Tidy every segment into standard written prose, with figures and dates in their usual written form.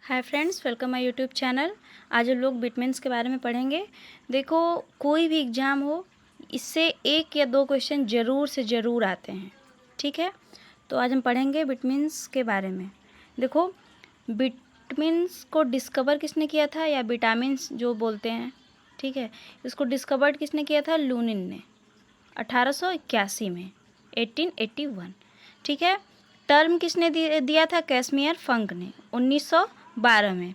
Hi friends, welcome my YouTube channel. आज हम लोग विटामिन्स के बारे में पढ़ेंगे। देखो, कोई भी एग्ज़ाम हो, इससे एक या दो क्वेश्चन ज़रूर से ज़रूर आते हैं। ठीक है, तो आज हम पढ़ेंगे विटामिन्स के बारे में। देखो, विटामिन्स को डिस्कवर किसने किया था, या विटामिन्स जो बोलते हैं, ठीक है, इसको डिस्कवर्ड किसने किया था? लूनिन ने 1881 में, 1881। ठीक है। टर्म किसने दिया था? कैसमियर फंक ने 1912 में।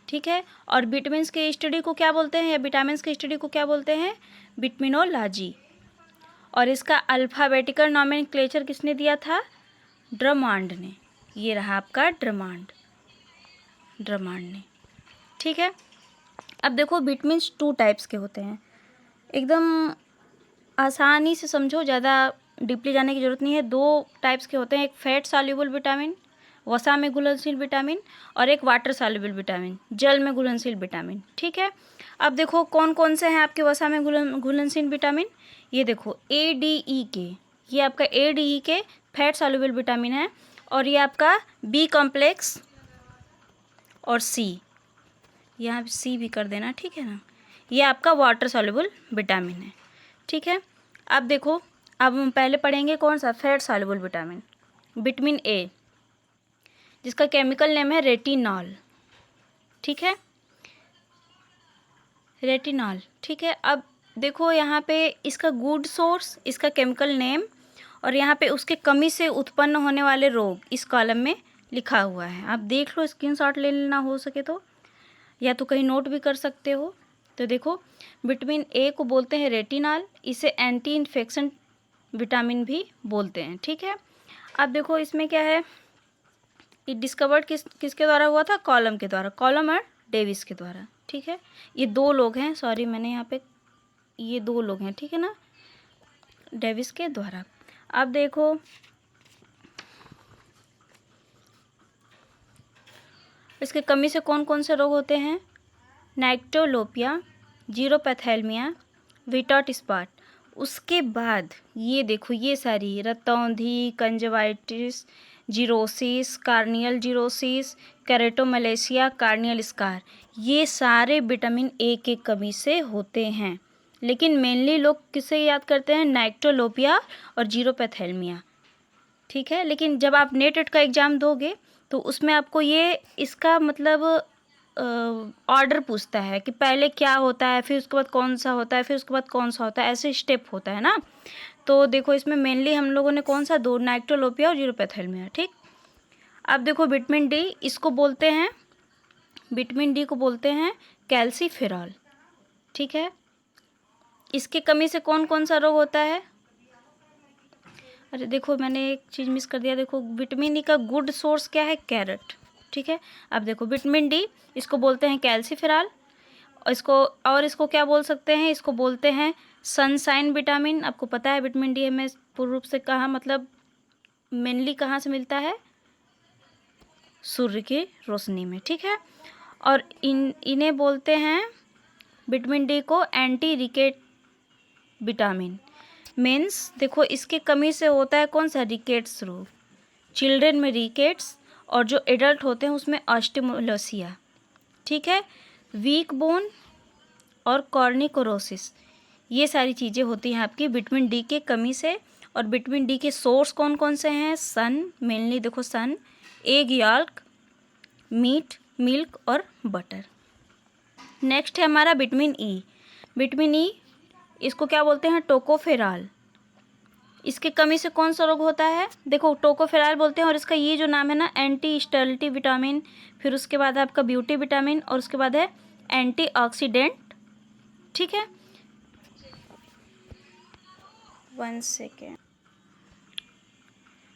ठीक है। और विटामिन्स की स्टडी को क्या बोलते हैं, या विटामिन्स की स्टडी को क्या बोलते हैं? विटामिनोलॉजी। और इसका अल्फ़ाबेटिकल नोमेनक्लेचर किसने दिया था? ड्रमांड ने। ये रहा आपका ड्रमांड ने। ठीक है। अब देखो, विटामिन्स 2 टाइप्स के होते हैं। एकदम आसानी से समझो, ज़्यादा डीपली जाने की ज़रूरत नहीं है। 2 टाइप्स के होते हैं, एक फैट सॉल्युबल विटामिन, वसा में घुलनशील विटामिन, और एक वाटर सॉल्युबल विटामिन, जल में घुलनशील विटामिन। ठीक है। अब देखो कौन कौन से हैं आपके वसा में घुलनशील विटामिन। ये देखो ADE ये आपका ADE फैट सॉल्युबल विटामिन है। और ये आपका B कॉम्प्लेक्स और C, यहाँ C भी कर देना, ठीक है ना। ये आपका वाटर सॉल्युबल विटामिन है। ठीक है। अब देखो, अब हम पहले पढ़ेंगे कौन सा? Fat soluble vitamin, vitamin A, जिसका केमिकल नेम है रेटिनॉल। ठीक है, रेटिनॉल। ठीक है। अब देखो, यहाँ पे इसका गुड सोर्स, इसका केमिकल नेम, और यहाँ पे उसके कमी से उत्पन्न होने वाले रोग इस कॉलम में लिखा हुआ है। आप देख लो, स्क्रीनशॉट ले लेना हो सके तो, या तो कहीं नोट भी कर सकते हो। तो देखो, विटामिन A को बोलते हैं रेटिनॉल। इसे एंटी इन्फेक्शन विटामिन भी बोलते हैं। ठीक है। अब देखो, इसमें क्या है, ये डिस्कवर्ड किसके द्वारा हुआ था? कॉलम के द्वारा, कॉलम और डेविस के द्वारा। ठीक है। ये 2 लोग हैं, सॉरी मैंने यहाँ पे, ये 2 लोग हैं, ठीक है ना, डेविस के द्वारा। अब देखो, इसके कमी से कौन कौन से रोग होते हैं? Nyctalopia, xerophthalmia, Bitot spot. उसके बाद ये देखो, ये सारी रतौंधी, conjunctivitis, xerosis, corneal xerosis, keratomalacia, corneal scar, ये सारे विटामिन A के कमी से होते हैं। लेकिन मेनली लोग किसे याद करते हैं? नाइक्टोलोपिया और जीरोपैथेलमिया। ठीक है। लेकिन जब आप नेट का एग्ज़ाम दोगे तो उसमें आपको ये इसका मतलब ऑर्डर पूछता है कि पहले क्या होता है, फिर उसके बाद कौन सा होता है, फिर उसके बाद कौन सा होता है, ऐसे स्टेप होता है ना। तो देखो, इसमें मेनली हम लोगों ने कौन सा? 2, नाइक्टोलोपिया और जीरोपैथेलमिया। ठीक। अब देखो, विटामिन D, इसको बोलते हैं, विटामिन D को बोलते हैं कैल्सीफेरॉल। ठीक है। इसके कमी से कौन कौन सा रोग होता है? अरे देखो, मैंने एक चीज़ मिस कर दिया। देखो, विटामिन E का गुड सोर्स क्या है? कैरेट। ठीक है। अब देखो, विटामिन D, इसको बोलते हैं कैल्सीफेरॉल। इसको क्या बोल सकते हैं? इसको बोलते हैं सनशाइन विटामिन। आपको पता है विटामिन D हमें पूर्ण रूप से कहाँ, मतलब मेनली कहाँ से मिलता है? सूर्य की रोशनी में। ठीक है। और इन्हें बोलते हैं, विटामिन D को, एंटी रिकेट विटामिन। मीन्स देखो, इसके कमी से होता है कौन सा? रिकेट्स रोग। चिल्ड्रन में रिकेट्स, और जो एडल्ट होते हैं उसमें ऑस्टियोमलेशिया। ठीक है। वीक बोन और कॉर्निकोरोसिस, ये सारी चीज़ें होती हैं आपकी विटामिन D के कमी से। और विटामिन D के सोर्स कौन कौन से हैं? सन, मेनली देखो सन, एग याल्क, मीट, मिल्क और बटर। नेक्स्ट है हमारा विटामिन E। विटामिन E, इसको क्या बोलते हैं? टोकोफेरॉल। इसके कमी से कौन सा रोग होता है? देखो, टोकोफेरॉल बोलते हैं, और इसका ये जो नाम है ना, एंटी स्टेरिलिटी विटामिन, फिर उसके बाद है आपका ब्यूटी विटामिन, और उसके बाद है एंटीऑक्सीडेंट। ठीक है। 1 सेकेंड,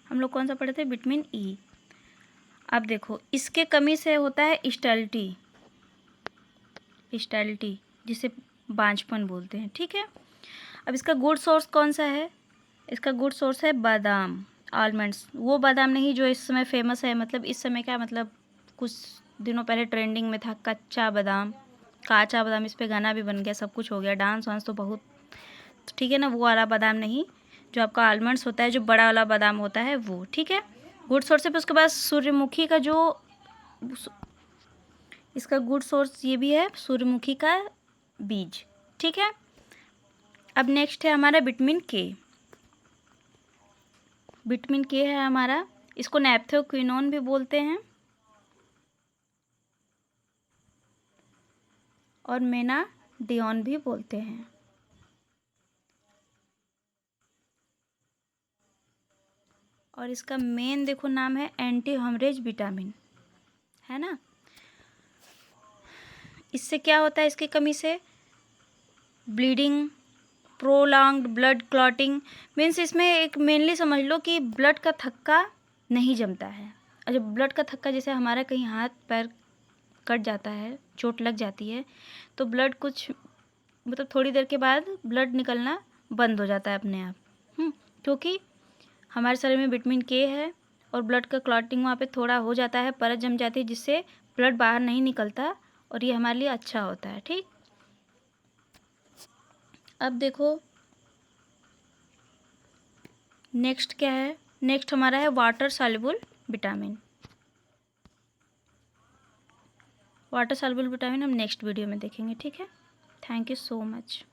हम लोग कौन सा पढ़े थे? Vitamin E। अब देखो, इसके कमी से होता है स्टेरिलिटी, जिसे बांझपन बोलते हैं। ठीक है। अब इसका गुड सोर्स कौन सा है? इसका गुड सोर्स है बादाम, आलमंड्स। वो बादाम नहीं जो इस समय फेमस है, मतलब इस समय क्या, मतलब कुछ दिनों पहले ट्रेंडिंग में था, कच्चा बादाम, काचा बादाम, इस पे गाना भी बन गया, सब कुछ हो गया, डांस वांस तो बहुत। ठीक है ना, वो वाला बादाम नहीं, जो आपका आलमंड्स होता है, जो बड़ा वाला बादाम होता है वो। ठीक है। गुड सोर्स है। फिर उसके बाद सूर्यमुखी का जो इसका गुड सोर्स ये भी है सूर्यमुखी का बीज। ठीक है, अब नेक्स्ट है हमारा विटामिन के। विटामिन के है हमारा, इसको नैप्थोक्विनोन भी बोलते हैं और मेनाडियोन भी बोलते हैं। और इसका मेन देखो नाम है एंटी हेमरेज विटामिन, है ना। इससे क्या होता है, इसकी कमी से bleeding, prolonged blood clotting, means इसमें एक मेनली समझ लो कि ब्लड का थक्का नहीं जमता है। और जब ब्लड का थक्का, जैसे हमारा कहीं हाथ पैर कट जाता है, चोट लग जाती है, तो ब्लड कुछ मतलब थोड़ी देर के बाद ब्लड निकलना बंद हो जाता है अपने आप, क्योंकि हमारे शरीर में विटामिन के है और ब्लड का क्लॉटिंग वहाँ पे थोड़ा हो जाता है, परत जम जाती है, जिससे ब्लड बाहर नहीं निकलता और ये हमारे लिए अच्छा होता है। ठीक, अब देखो नेक्स्ट क्या है। नेक्स्ट हमारा है water soluble vitamin. Water soluble vitamin हम नेक्स्ट वीडियो में देखेंगे। ठीक है, थैंक यू सो मच।